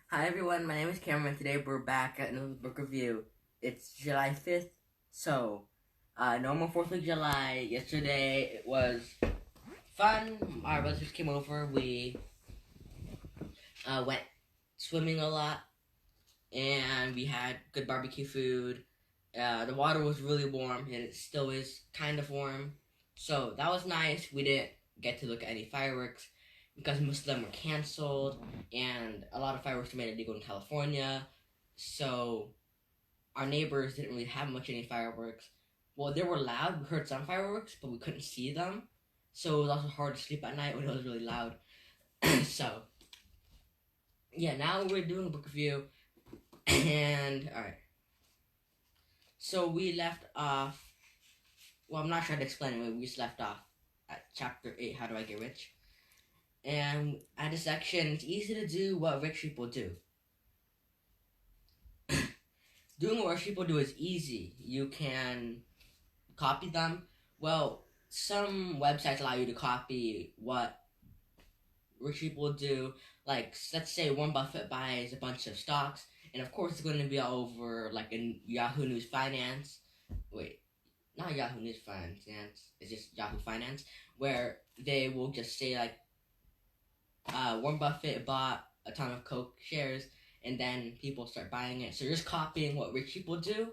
Hi everyone, my name is Cameron. Today we're back at another book review. It's July 5th, so normal 4th of July. Yesterday it was fun. Our relatives came over. We went swimming a lot, and we had good barbecue food. The water was really warm, and it still is kind of warm. So that was nice. We didn't get to look at any fireworks because most of them were canceled, and a lot of fireworks were made illegal in California. So our neighbors didn't really have much any fireworks. Well, they were loud. We heard some fireworks, but we couldn't see them. So it was also hard to sleep at night when it was really loud. So yeah, now we're doing a book review, and all right. So we left off. Well, I'm not sure how to explain it. We just left off at chapter 8. How do I get rich? And at this section, it's easy to do what rich people do. Doing what rich people do is easy. You can copy them. Well, some websites allow you to copy what rich people do. Like, let's say Warren Buffett buys a bunch of stocks, and of course it's going to be all over, like, in Yahoo News Finance. Wait, not Yahoo News Finance, it's just Yahoo Finance, where they will just say, like, Warren Buffett bought a ton of Coke shares, and then people start buying it. So you're just copying what rich people do,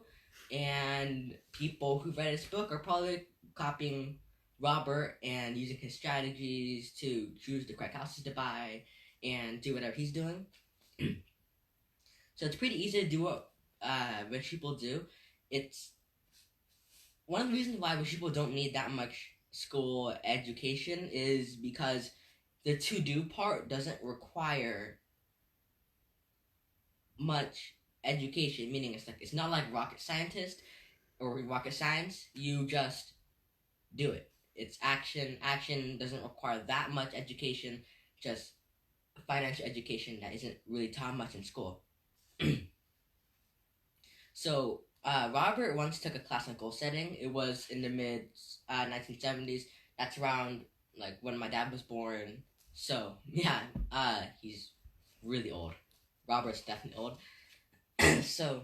and people who read his book are probably copying Robert and using his strategies to choose the correct houses to buy and do whatever he's doing. So it's pretty easy to do what rich people do. It's one of the reasons why rich people don't need that much school education is because the to-do part doesn't require much education, meaning it's not like rocket scientist or rocket science. You just do it. It's action. Action doesn't require that much education, just financial education that isn't really taught much in school. So Robert once took a class on goal setting. It was in the mid 1970s. That's around like when my dad was born. So yeah, he's really old. Robert's definitely old. So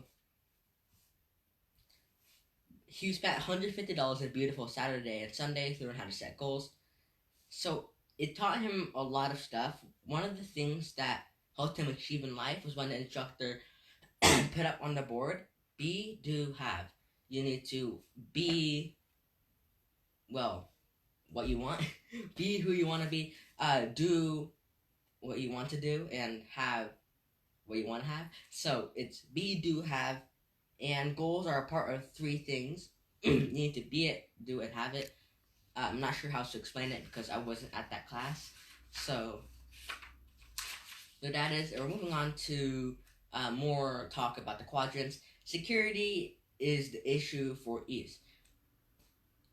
he spent $150 a beautiful Saturday and Sunday to learn how to set goals. So it taught him a lot of stuff. One of the things that helped him achieve in life was when the instructor put up on the board, be, do, have. You need to be, well, what you want, be who you want to be, do what you want to do, and have what you want to have. So it's be, do, have, and goals are a part of three things. You need to be it, do it, have it. I'm not sure how to explain it because I wasn't at that class. So that is, we're moving on to more talk about the quadrants. Security is the issue for E's.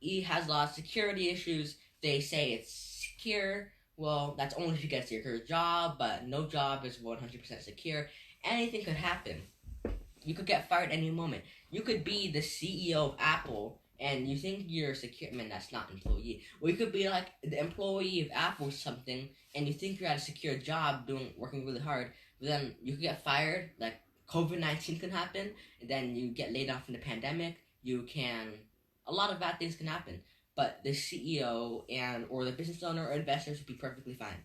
E has a lot of security issues. They say it's secure. Well, that's only if you get a secure job, but no job is 100% secure. Anything could happen. You could get fired any moment. You could be the CEO of Apple, and you think you're secure. I mean, that's not employee. Or you could be like the employee of Apple or something, and you think you're at a secure job, working really hard. But then you could get fired. Like COVID-19 can happen, and then you get laid off in the pandemic. A lot of bad things can happen. But the CEO or the business owner or investors would be perfectly fine.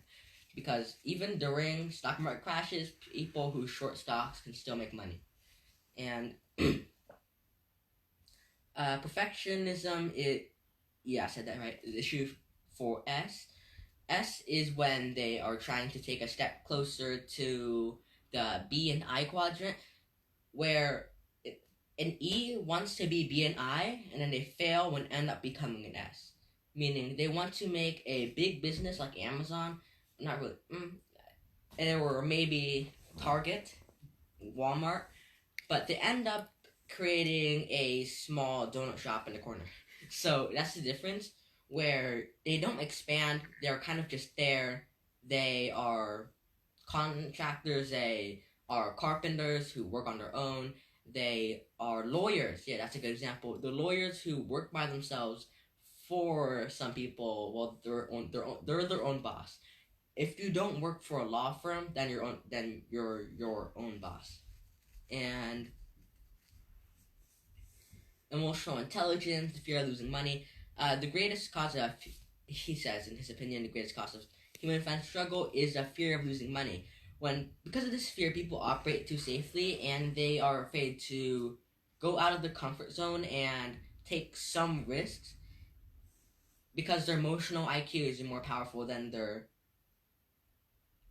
Because even during stock market crashes, people who short stocks can still make money. And perfectionism, I said that right, the issue for S. S is when they are trying to take a step closer to the B and I quadrant, where an E wants to be B and I, and then they fail and end up becoming an S. Meaning they want to make a big business like Amazon, not really, or maybe Target, Walmart, but they end up creating a small donut shop in the corner. So that's the difference, where they don't expand, they're kind of just there. They are contractors, they are carpenters who work on their own, they are lawyers. Yeah, that's a good example. The lawyers who work by themselves for some people, well, they're their own boss. if you don't work for a law firm, then you're your own boss. And emotional intelligence, the fear of losing money. The greatest cause of, he says in his opinion, the greatest cause of human financial struggle is a fear of losing money. Because of this fear, people operate too safely and they are afraid to go out of their comfort zone and take some risks because their emotional IQ is more powerful than their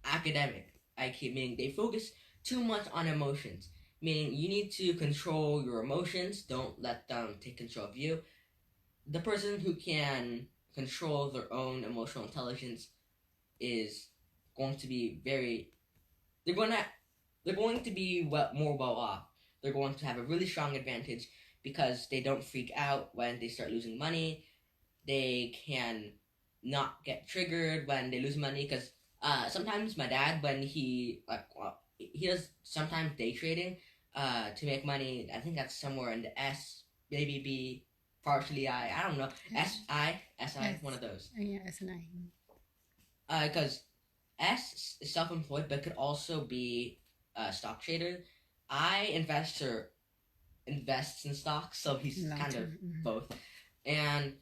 academic IQ, meaning they focus too much on emotions. Meaning you need to control your emotions, don't let them take control of you. The person who can control their own emotional intelligence is going to be they're going to be more well off. They're going to have a really strong advantage because they don't freak out when they start losing money. They can not get triggered when they lose money because sometimes my dad, when he does sometimes day trading to make money. I think that's somewhere in the S, maybe B, partially I don't know. SI, one of those. Yeah, S and I. Because S is self-employed, but could also be a stock trader. Invests in stocks, so he's kind of both. And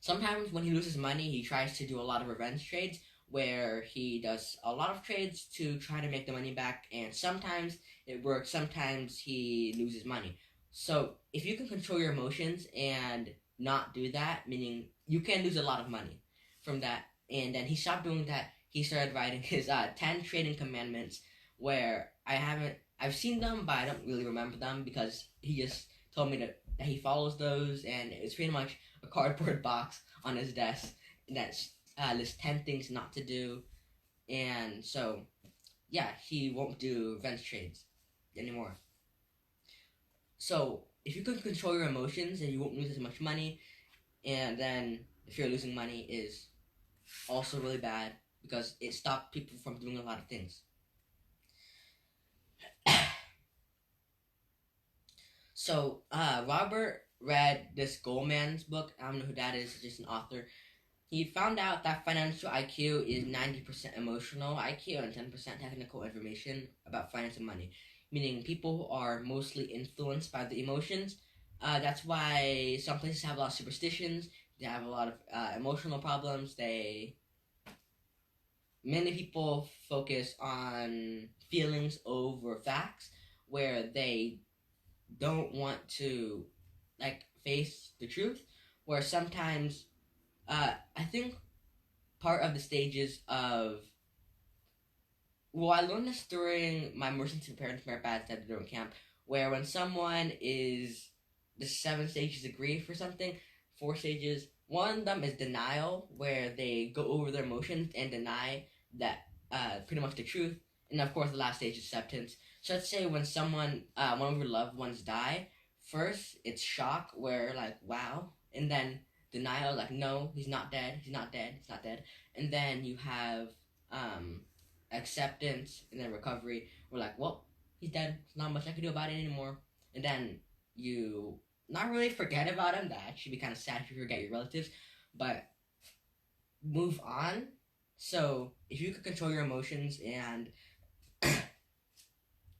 sometimes when he loses money, he tries to do a lot of revenge trades where he does a lot of trades to try to make the money back, and sometimes it works, sometimes he loses money. So if you can control your emotions and not do that, meaning you can lose a lot of money from that. And then he stopped doing that. He started writing his 10 trading commandments, where I've seen them, but I don't really remember them because he just told me that he follows those, and it's pretty much a cardboard box on his desk that's lists 10 things not to do. And so, yeah, he won't do revenge trades anymore. So, if you can control your emotions, then you won't lose as much money. And then, if you're losing money, is also really bad because it stops people from doing a lot of things. So, Robert read this Goldman's book. I don't know who that is, just an author. He found out that financial IQ is 90% emotional IQ and 10% technical information about finance and money, meaning people are mostly influenced by the emotions. That's why some places have a lot of superstitions. They have a lot of emotional problems. Many people focus on feelings over facts, where they don't want to face the truth. Where sometimes I think part of the stages of I learned this during my immersion to parents merit bad at the camp, where when someone is the 7 stages of grief or something, 4 stages. One of them is denial, where they go over their emotions and deny that pretty much the truth. And of course, the last stage is acceptance. So let's say when one of your loved ones die, first it's shock, where wow, and then denial, no, he's not dead, he's not dead, he's not dead. And then you have acceptance, and then recovery. We're well, he's dead, there's not much I can do about it anymore. And then you not really forget about him. That should be kind of sad if you forget your relatives, but move on. So if you could control your emotions and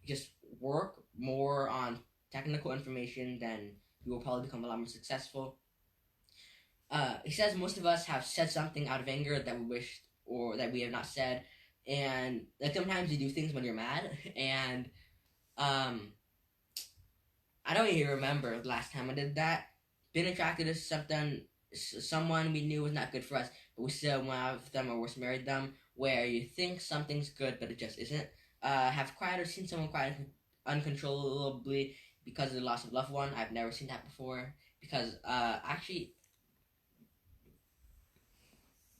just work more on technical information, then you will probably become a lot more successful. He says most of us have said something out of anger that we wished or that we have not said, and sometimes you do things when you're mad. And I don't even remember the last time I did that. Being attracted to someone we knew was not good for us, but we still went out with them or was married them, where you think something's good but it just isn't. Have cried or seen someone cry uncontrollably because of the loss of a loved one. I've never seen that before because actually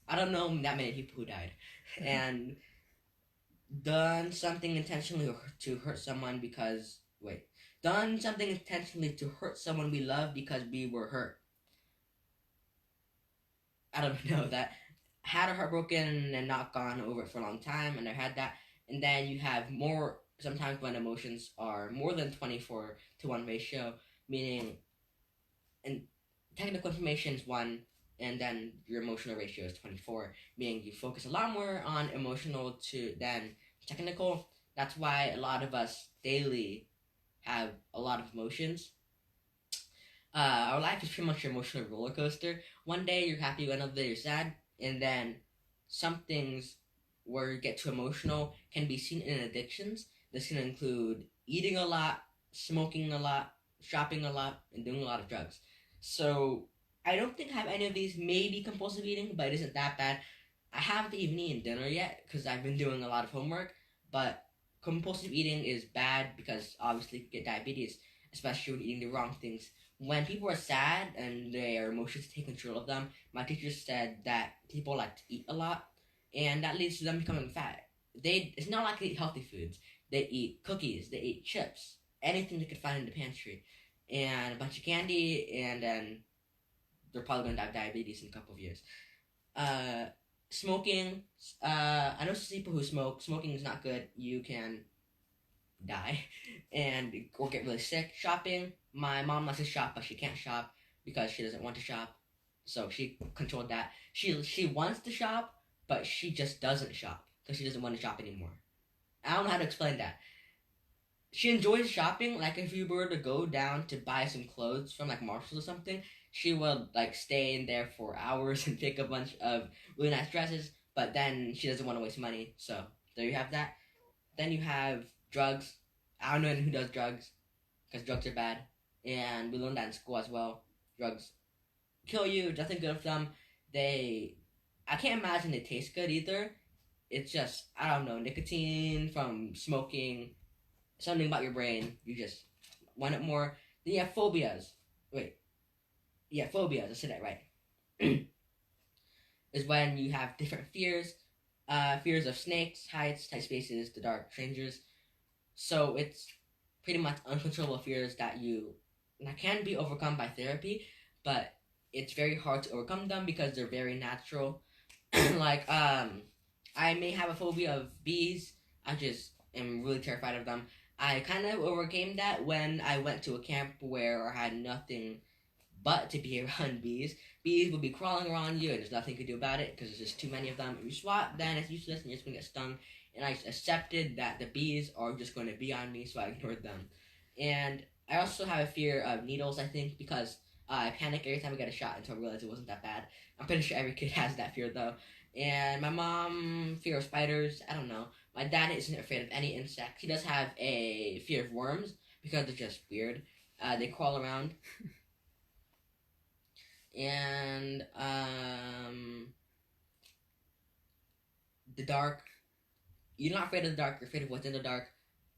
I don't know that many people who died. And done something intentionally to hurt someone done something intentionally to hurt someone we love because we were hurt. I don't know that. Had a heart broken and not gone over it for a long time, and I had that. And then you have more, sometimes when emotions are more than 24-to-1 ratio, meaning, and technical information is 1, and then your emotional ratio is 24, meaning you focus a lot more on emotional than technical. That's why a lot of us daily have a lot of emotions. Our life is pretty much an emotional roller coaster. One day you're happy, another day you're sad, and then some things where you get too emotional can be seen in addictions. This can include eating a lot, smoking a lot, shopping a lot, and doing a lot of drugs. So I don't think I have any of these. Maybe compulsive eating, but it isn't that bad. I haven't even eaten dinner yet because I've been doing a lot of homework. But compulsive eating is bad because obviously you get diabetes, especially when eating the wrong things. When people are sad and their emotions take control of them, my teacher said that people like to eat a lot, and that leads to them becoming fat. It's not like they eat healthy foods. They eat cookies, they eat chips, anything they could find in the pantry, and a bunch of candy, and then they're probably going to die of diabetes in a couple of years. Uh, Smoking. I know some people who smoke. Smoking is not good. You can die and or get really sick. Shopping. My mom likes to shop, but she can't shop because she doesn't want to shop. So she controlled that. She wants to shop, but she just doesn't shop because she doesn't want to shop anymore. I don't know how to explain that. She enjoys shopping. Like if you were to go down to buy some clothes from like Marshalls or something, she would like stay in there for hours and pick a bunch of really nice dresses. But then she doesn't want to waste money. So there you have that. Then you have drugs. I don't know anyone who does drugs because drugs are bad, and we learned that in school as well. Drugs kill you. Nothing good with them. I can't imagine they taste good either. It's just I don't know, nicotine from smoking, something about your brain. You just want it more. Then you have phobias. Wait, yeah, phobias. I said that right. Is when you have different fears. Fears of snakes, heights, tight spaces, the dark, strangers. So it's pretty much uncontrollable fears that can be overcome by therapy, but it's very hard to overcome them because they're very natural. Like I may have a phobia of bees. I just am really terrified of them. I kind of overcame that when I went to a camp where I had nothing but to be around bees. Bees will be crawling around you, and there's nothing you can do about it because there's just too many of them. If you swat, then it's useless, and you're just going to get stung. And I accepted that the bees are just going to be on me, so I ignored them. And I also have a fear of needles, I think, because I panic every time I get a shot until I realize it wasn't that bad. I'm pretty sure every kid has that fear, though. And my mom, fear of spiders, I don't know. My dad isn't afraid of any insects. He does have a fear of worms because they're just weird. They crawl around. And the dark. You're not afraid of the dark. You're afraid of what's in the dark.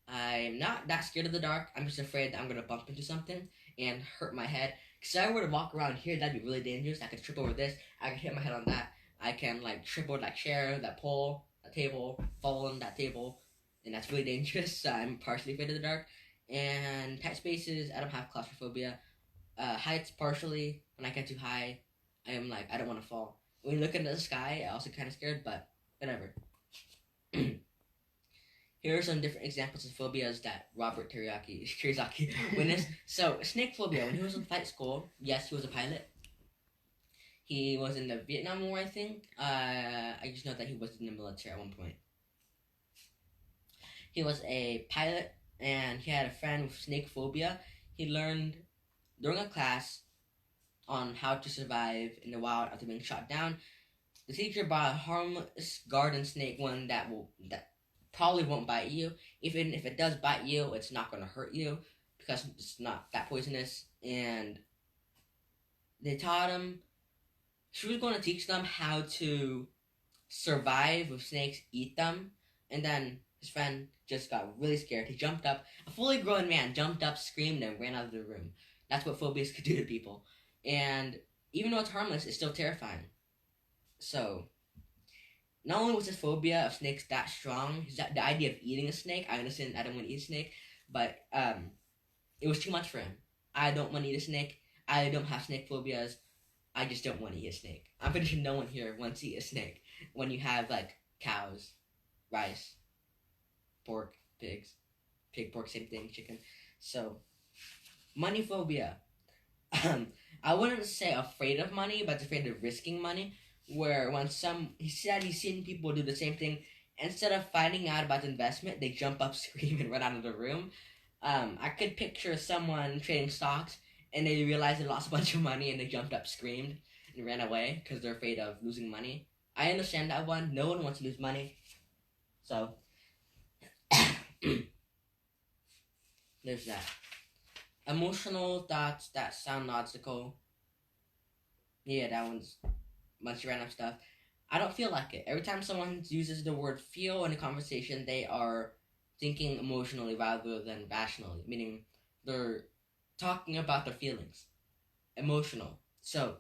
I'm not that scared of the dark. I'm just afraid that I'm gonna bump into something and hurt my head. Cause if I were to walk around here, that'd be really dangerous. I could trip over this. I could hit my head on that. I can like trip over that chair, that pole, that table, fall on that table, and that's really dangerous. So I'm partially afraid of the dark. And tight spaces, I don't have claustrophobia. Heights, partially. When I get too high, I am like I don't want to fall. When you look into the sky, I also kind of scared, but whatever. Here are some different examples of phobias that Robert Kiyosaki witnessed. So, snake phobia. When he was in flight school, yes, he was a pilot. He was in the Vietnam War, I think. I just know that he was in the military at one point. He was a pilot, and he had a friend with snake phobia. He learned during a class on how to survive in the wild after being shot down. The teacher brought a harmless garden snake, one that probably won't bite you. Even if it does bite you, it's not going to hurt you because it's not that poisonous. And they taught him, she was going to teach them how to survive with snakes, eat them. And then his friend just got really scared. He jumped up. A fully grown man jumped up, screamed, and ran out of the room. That's what phobias could do to people. And even though it's harmless, it's still terrifying. So, not only was his phobia of snakes that strong, the idea of eating a snake, I understand I don't want to eat a snake, but it was too much for him. I don't want to eat a snake. I don't have snake phobias. I just don't want to eat a snake. I'm pretty sure no one here wants to eat a snake when you have, like, cows, rice, pork, pigs, pig, pork, same thing, chicken. So, money phobia. I wouldn't say afraid of money, but afraid of risking money. Where he said he's seen people do the same thing. Instead of finding out about the investment, they jump up, scream, and run out of the room. I could picture someone trading stocks and they realized they lost a bunch of money and they jumped up, screamed, and ran away because they're afraid of losing money. I understand that one. No one wants to lose money. So, there's that. Emotional thoughts that sound logical. Yeah, that one's a bunch of random stuff. I don't feel like it. Every time someone uses the word feel in a conversation, they are thinking emotionally rather than rationally, meaning they're talking about their feelings. Emotional. So,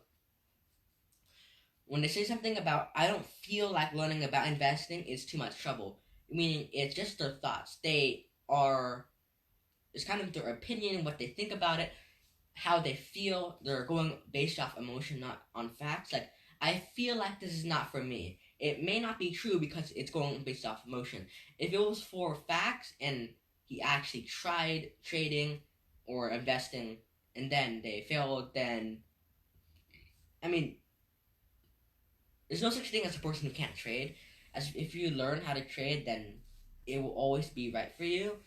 when they say something about, I don't feel like learning about investing, it's too much trouble. Meaning, it's just their thoughts. It's kind of their opinion, what they think about it, how they feel. They're going based off emotion, not on facts. Like, I feel like this is not for me. It may not be true because it's going based off emotion. If it was for facts and he actually tried trading or investing and then they failed, then, I mean, there's no such thing as a person who can't trade. As if you learn how to trade, then it will always be right for you.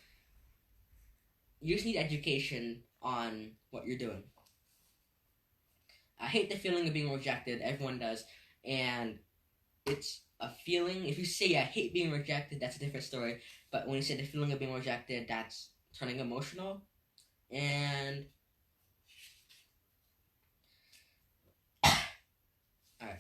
You just need education on what you're doing. I hate the feeling of being rejected. Everyone does. And it's a feeling. If you say I hate being rejected, that's a different story. But when you say the feeling of being rejected, that's turning emotional. And alright,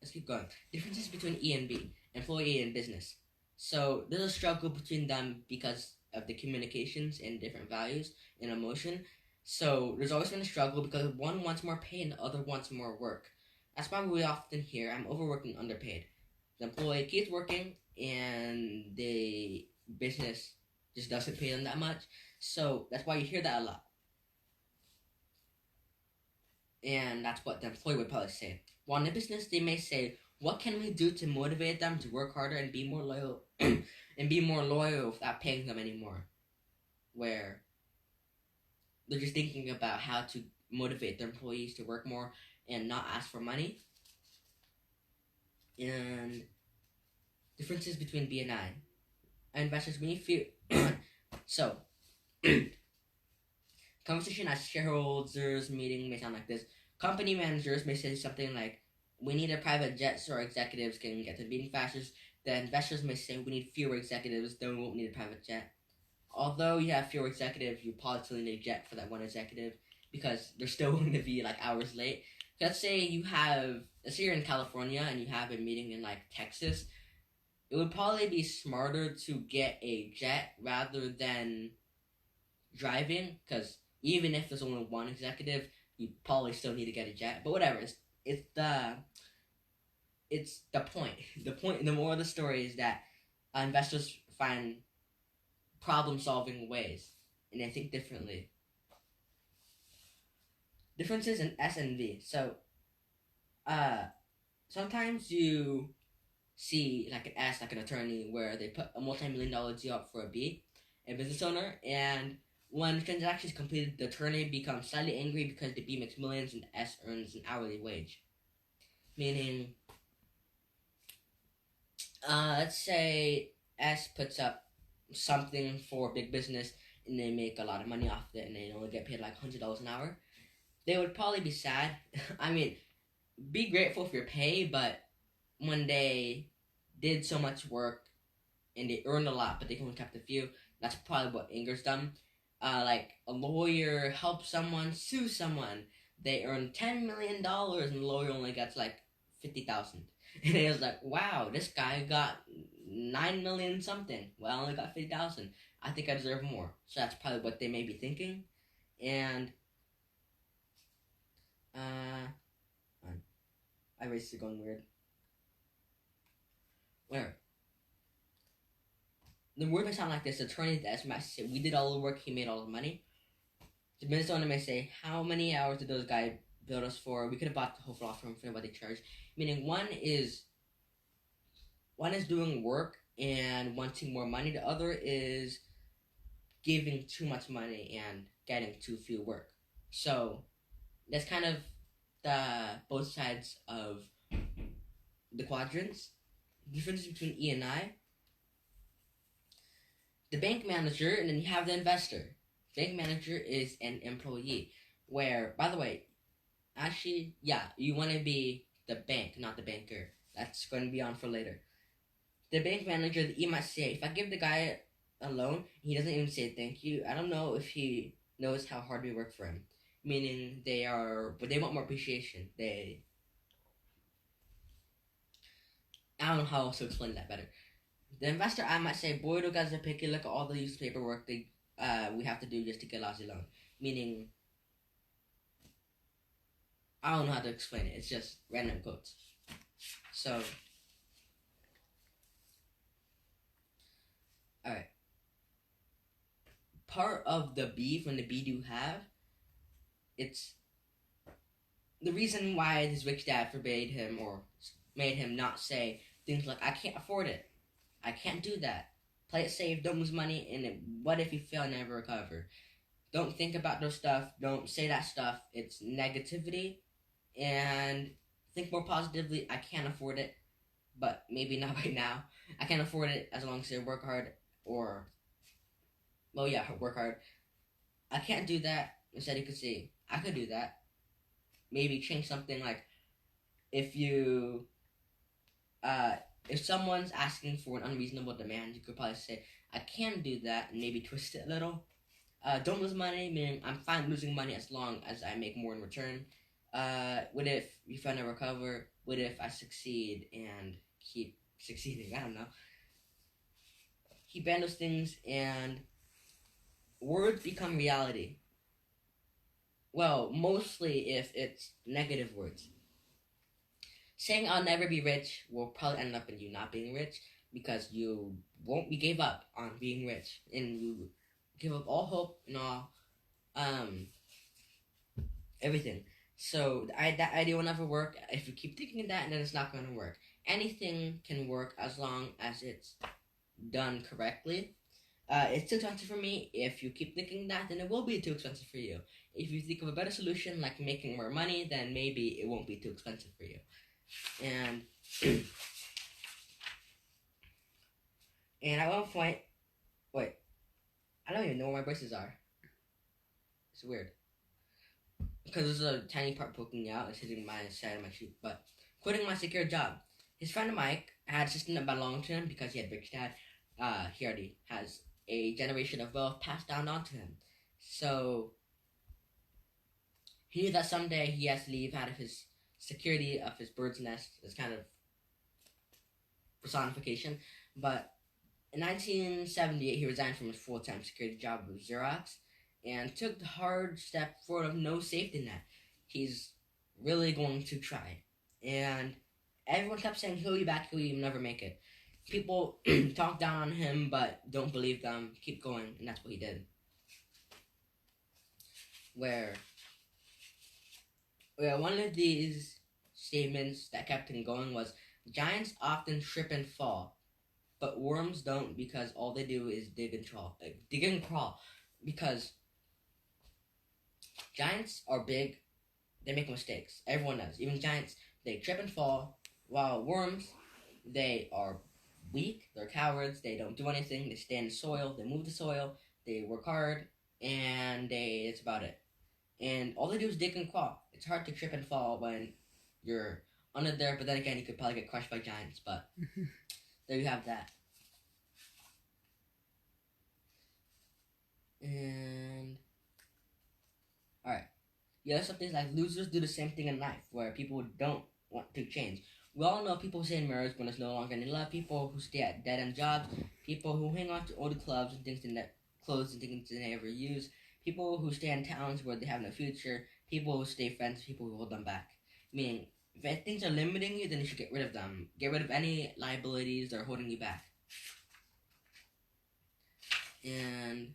let's keep going. Differences between E and B, employee and business. So there's a struggle between them because of the communications and different values and emotion. So there's always been a struggle because one wants more pay and the other wants more work. That's why we often hear I'm overworked and underpaid. The employee keeps working and the business just doesn't pay them that much. So that's why you hear that a lot. And that's what the employee would probably say. While in the business, they may say, what can we do to motivate them to work harder and be more loyal and be more loyal without paying them anymore? Where they're just thinking about how to motivate their employees to work more and not ask for money. And differences between B and I. Investors, when you feel so conversation at shareholders meeting may sound like this. Company managers may say something like, we need a private jet so our executives can get to meeting faster. The investors may say we need fewer executives, then we won't need a private jet. Although you have fewer executives, you probably still need a jet for that one executive because they're still going to be like hours late. Let's say you're in California and you have a meeting in like Texas. It would probably be smarter to get a jet rather than driving, because even if there's only one executive, you probably still need to get a jet. But whatever, it's the point. The moral of the story is that investors find problem-solving ways, and they think differently. Differences in S and V. So, sometimes you see like an S, like an attorney, where they put a multi-million-dollar deal up for a B, a business owner, and when the transaction is completed, the attorney becomes slightly angry because the B makes millions and the S earns an hourly wage. Meaning, let's say S puts up something for big business and they make a lot of money off it and they only get paid like $100 an hour. They would probably be sad. I mean, be grateful for your pay, but when they did so much work and they earned a lot, but they only kept a few, that's probably what angers them. Like a lawyer helps someone sue someone, they earn $10 million and the lawyer only gets like 50,000. And it was like, wow, this guy got 9 million something. Well, I only got 50,000. I think I deserve more. So that's probably what they may be thinking. And I raised it going weird. Where? The word may sound like this. The attorney might say, we did all the work, he made all the money. The business owner may say, how many hours did those guys build us for? We could have bought the whole law firm for what they charged. Meaning one is doing work and wanting more money. The other is giving too much money and getting too few work. So that's kind of both sides of the quadrants. The difference between E and I. The bank manager, and then you have the investor. Bank manager is an employee. Where, by the way, actually, yeah, you want to be the bank, not the banker. That's going to be on for later. The bank manager, the E might say, if I give the guy a loan, he doesn't even say thank you. I don't know if he knows how hard we work for him. Meaning they want more appreciation. I don't know how else to explain that better. The investor, I might say, boy, those guys are picky. Look at all the useless paperwork we have to do just to get a lousy loan. Meaning, I don't know how to explain it. It's just random quotes. So, alright. Part of the beef when the B do have, it's the reason why his rich dad forbade him or made him not say things like, I can't afford it. I can't do that. Play it safe, don't lose money, and what if you fail and never recover? Don't think about those stuff. Don't say that stuff. It's negativity. And think more positively. I can't afford it, but maybe not right now. I can't afford it as long as I work hard or, well, yeah, work hard. I can't do that. Instead, you could say, I could do that. Maybe change something like, if someone's asking for an unreasonable demand, you could probably say, I can do that, and maybe twist it a little. Don't lose money, meaning I'm fine losing money as long as I make more in return. What if I never recover? What if I succeed and keep succeeding? I don't know. He banned those things, and words become reality. Well, mostly if it's negative words. Saying I'll never be rich will probably end up in you not being rich because you gave up on being rich and you give up all hope and all everything. So that idea will never work. If you keep thinking that, then it's not going to work. Anything can work as long as it's done correctly. It's too expensive for me. If you keep thinking that, then it will be too expensive for you. If you think of a better solution, like making more money, then maybe it won't be too expensive for you. And at one point, wait, I don't even know where my braces are. It's weird. Because there's a tiny part poking out. It's hitting my side of my cheek. But quitting my secure job. His friend Mike had a system that belonged to him because he had rich dad. He already has a generation of wealth passed down onto him. So he knew that someday he has to leave out of his security of his bird's nest. This kind of personification. But in 1978, he resigned from his full-time security job with Xerox and took the hard step forward of no safety net. He's really going to try. And everyone kept saying, he'll be back, he'll never make it. People talk down on him, but don't believe them. Keep going, and that's what he did. Where one of these statements that kept him going was, giants often trip and fall, but worms don't because all they do is dig and crawl. Because giants are big, they make mistakes. Everyone does. Even giants, they trip and fall, while worms, they are weak, they're cowards, they don't do anything, they stay in the soil, they move the soil, they work hard, and that's about it. And all they do is dig and crawl. It's hard to trip and fall when you're under there, but then again, you could probably get crushed by giants, but there you have that. And alright. The other stuff is like losers do the same thing in life, where people don't want to change. We all know people who stay in marriage when there's no longer any love, people who stay at dead-end jobs, people who hang on to old clubs and things they never use, people who stay in towns where they have no future, people who stay friends, people who hold them back. Meaning, if things are limiting you, then you should get rid of them. Get rid of any liabilities that are holding you back. And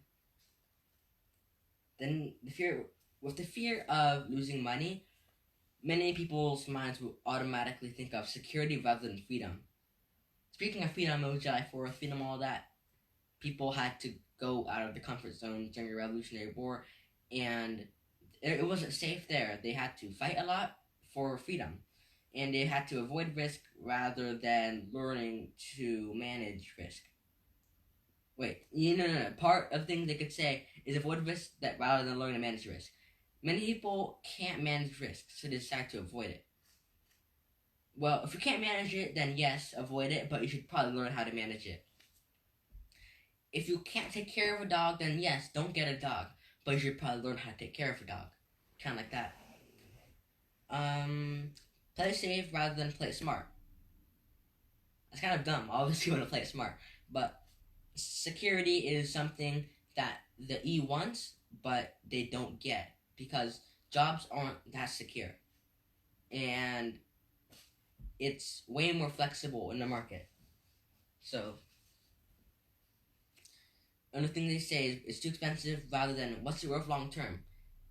then with the fear of losing money, many people's minds will automatically think of security rather than freedom. Speaking of freedom, it was July 4th, freedom, all that. People had to go out of the comfort zone during the Revolutionary War, and it wasn't safe there. They had to fight a lot for freedom, and they had to avoid risk rather than learning to manage risk. Wait, no. Part of things they could say is avoid risk that rather than learning to manage risk. Many people can't manage risk, so they decide to avoid it. Well, if you can't manage it, then yes, avoid it, but you should probably learn how to manage it. If you can't take care of a dog, then yes, don't get a dog, but you should probably learn how to take care of a dog. Kind of like that. Play safe rather than play smart. That's kind of dumb. Obviously, you want to play it smart, but security is something that the E wants, but they don't get because jobs aren't that secure, and it's way more flexible in the market. So another thing they say is it's too expensive rather than what's it worth long term.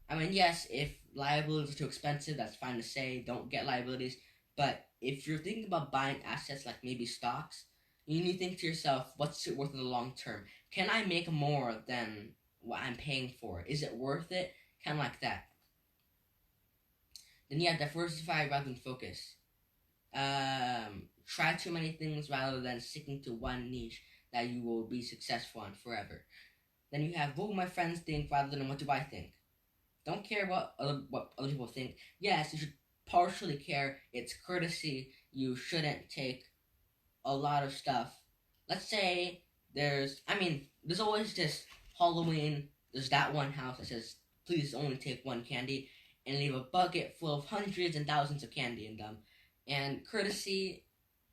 I mean, yes, if liabilities are too expensive, that's fine to say. Don't get liabilities. But if you're thinking about buying assets like maybe stocks, you need to think to yourself, what's it worth in the long term? Can I make more than what I'm paying for? Is it worth it? Kind of like that. Then diversify rather than focus. Try too many things rather than sticking to one niche that you will be successful on forever. Then you have what will my friends think rather than what do I think. Don't care what other people think. Yes, you should partially care. It's courtesy. You shouldn't take a lot of stuff. Let's say there's always this Halloween. There's that one house that says, please only take one candy, and leave a bucket full of hundreds and thousands of candy in them. And courtesy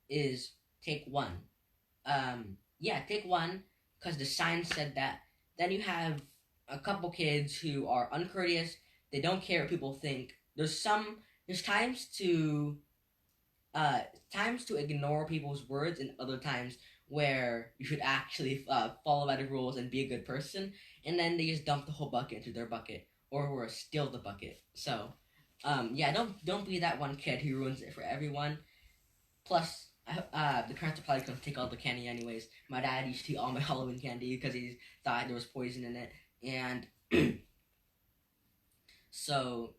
is take one. Take one, because the sign said that. Then you have a couple kids who are uncourteous. They don't care what people think. There's times to ignore people's words, and other times where you should actually follow by the rules and be a good person. And then they just dump the whole bucket into their bucket, or worse, steal the bucket. So, don't be that one kid who ruins it for everyone. Plus, the parents are probably going to take all the candy anyways. My dad used to eat all my Halloween candy because he thought there was poison in it. And so,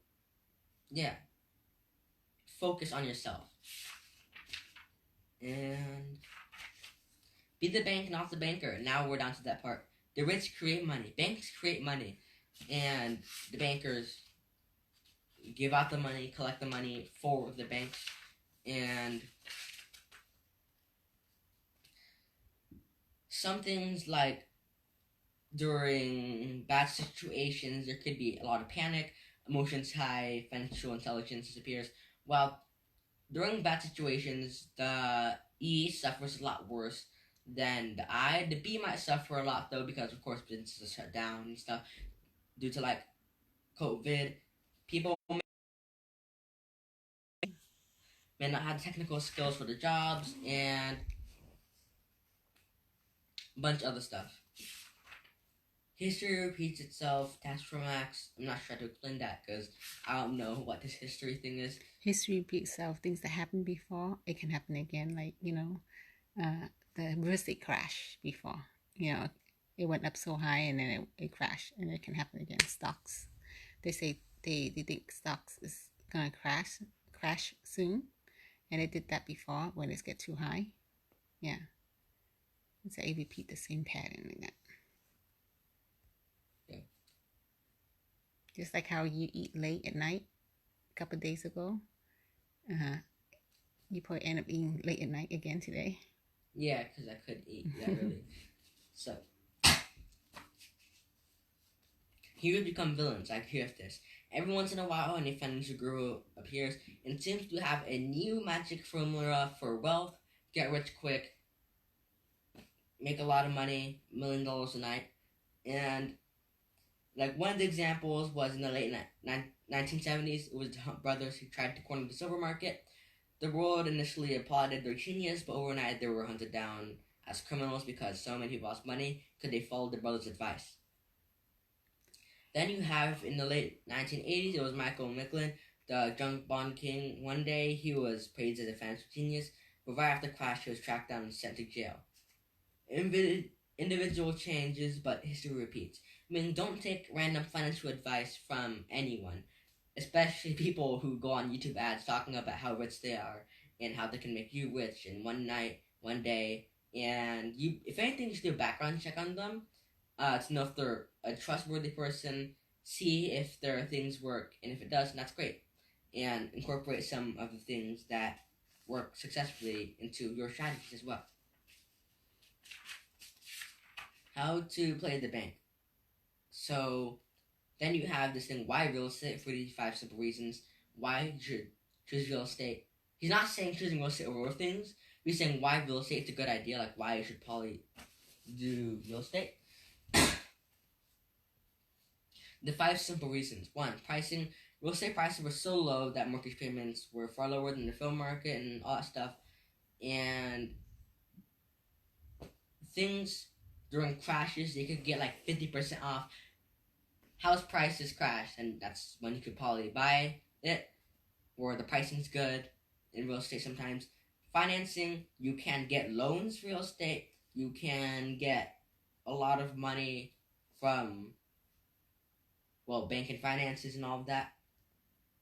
yeah. Focus on yourself. And be the bank, not the banker. Now we're down to that part. The rich create money. Banks create money. And the bankers give out the money, collect the money for the banks. And some things like during bad situations, there could be a lot of panic, emotions high, financial intelligence disappears. While during bad situations, the E suffers a lot worse than the I. The B might suffer a lot though because of course businesses shut down and stuff due to like COVID. People may not have technical skills for the jobs and a bunch of other stuff. History repeats itself. Task for Max. I'm not sure how to explain that because I don't know what this history thing is. History repeats itself. Things that happened before, it can happen again. Like, the real estate crash before. It went up so high and then it crashed, and it can happen again. Stocks. They say they think stocks is gonna crash soon, and it did that before when it gets too high. Yeah. So it repeat the same pattern like that. Yeah. Just like how you eat late at night a couple of days ago. You probably end up eating late at night again today. Yeah, because I couldn't eat that early. So, heroes become villains. I hear this. Every once in a while, a new financial guru appears and seems to have a new magic formula for wealth, get rich quick, make a lot of money, $1 million a night. And like one of the examples was in the late 1970s. It was the Hunt brothers who tried to corner the silver market. The world initially applauded their genius, but overnight they were hunted down as criminals because so many people lost money because they followed their brother's advice. Then you have in the late 1980s, it was Michael Micklin, the junk bond king. One day he was praised as a financial genius, but right after the crash he was tracked down and sent to jail. Individual changes, but history repeats. Don't take random financial advice from anyone. especially people who go on YouTube ads talking about how rich they are and how they can make you rich in one night, one day. And you, if anything, you should do a background check on them to know if they're a trustworthy person, see if their things work, and if it does, that's great. And incorporate some of the things that work successfully into your strategies as well. How to play the bank. So then you have this thing, why real estate, for these 5 simple reasons why you should choose real estate. He's not saying choosing real estate over things. He's saying why real estate is a good idea, like why you should probably do real estate. The 5 simple reasons. 1, pricing. Real estate prices were so low that mortgage payments were far lower than the film market and all that stuff. And things during crashes, they could get like 50% off. House prices crash, and that's when you could probably buy it, or the pricing's good in real estate sometimes. Financing, you can get loans for real estate. You can get a lot of money from, well, bank and finances and all of that,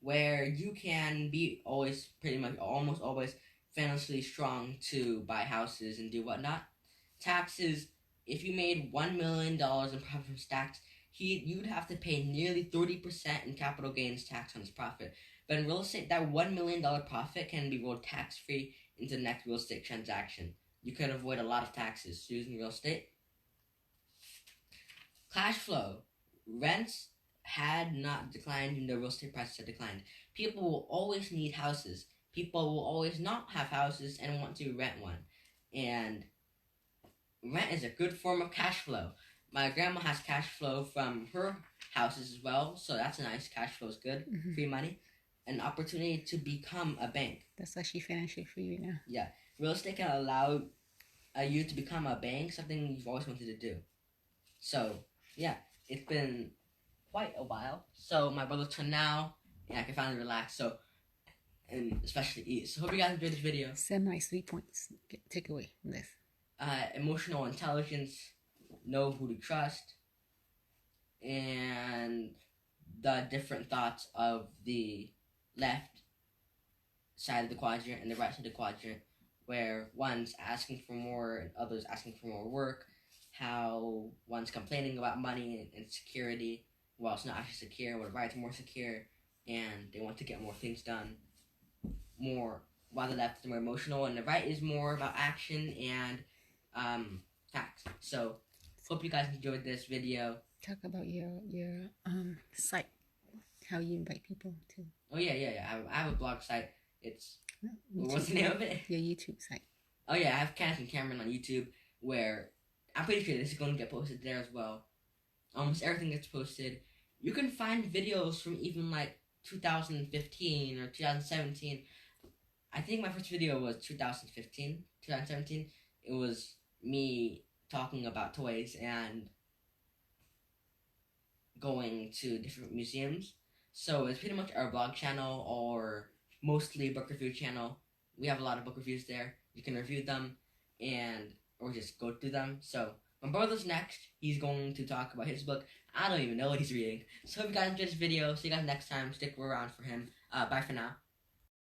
where you can be always, pretty much, almost always financially strong to buy houses and do whatnot. Taxes, if you made $1 million in profit from stocks, you would have to pay nearly 30% in capital gains tax on his profit. But in real estate, that $1 million profit can be rolled tax-free into the next real estate transaction. You could avoid a lot of taxes using real estate. Cash flow. Rents had not declined even though real estate prices had declined. People will always need houses. People will always not have houses and want to rent one. And rent is a good form of cash flow. My grandma has cash flow from her houses as well, so that's a nice. Cash flow is good. Mm-hmm. Free money. An opportunity to become a bank. That's why she's financially free right now. Yeah. Real estate can allow you to become a bank, something you've always wanted to do. So, yeah, it's been quite a while. So, my brother's turn now, and I can finally relax, so, and especially eat. So, hope you guys enjoyed this video. 7 nice 3 points. Take away from this. Emotional intelligence, know who to trust, and the different thoughts of the left side of the quadrant and the right side of the quadrant, where one's asking for more and others asking for more work, how one's complaining about money and security, while it's not actually secure, while the right's more secure, and they want to get more things done, more, while the left is more emotional, and the right is more about action and facts. So, hope you guys enjoyed this video. Talk about your site, how you invite people to. Oh yeah. I have a blog site. It's what's the name of it? Your YouTube site. Oh yeah, I have Kenneth and Cameron on YouTube, where I'm pretty sure this is going to get posted there as well. Almost everything gets posted. You can find videos from even like 2015 or 2017. I think my first video was 2017. It was me talking about toys and going to different museums. So it's pretty much our blog channel, or mostly book review channel. We have a lot of book reviews there. You can review them or just go through them. So my brother's next. He's going to talk about his book. I don't even know what he's reading. So hope you guys enjoyed this video. See you guys next time. Stick around for him. Bye for now.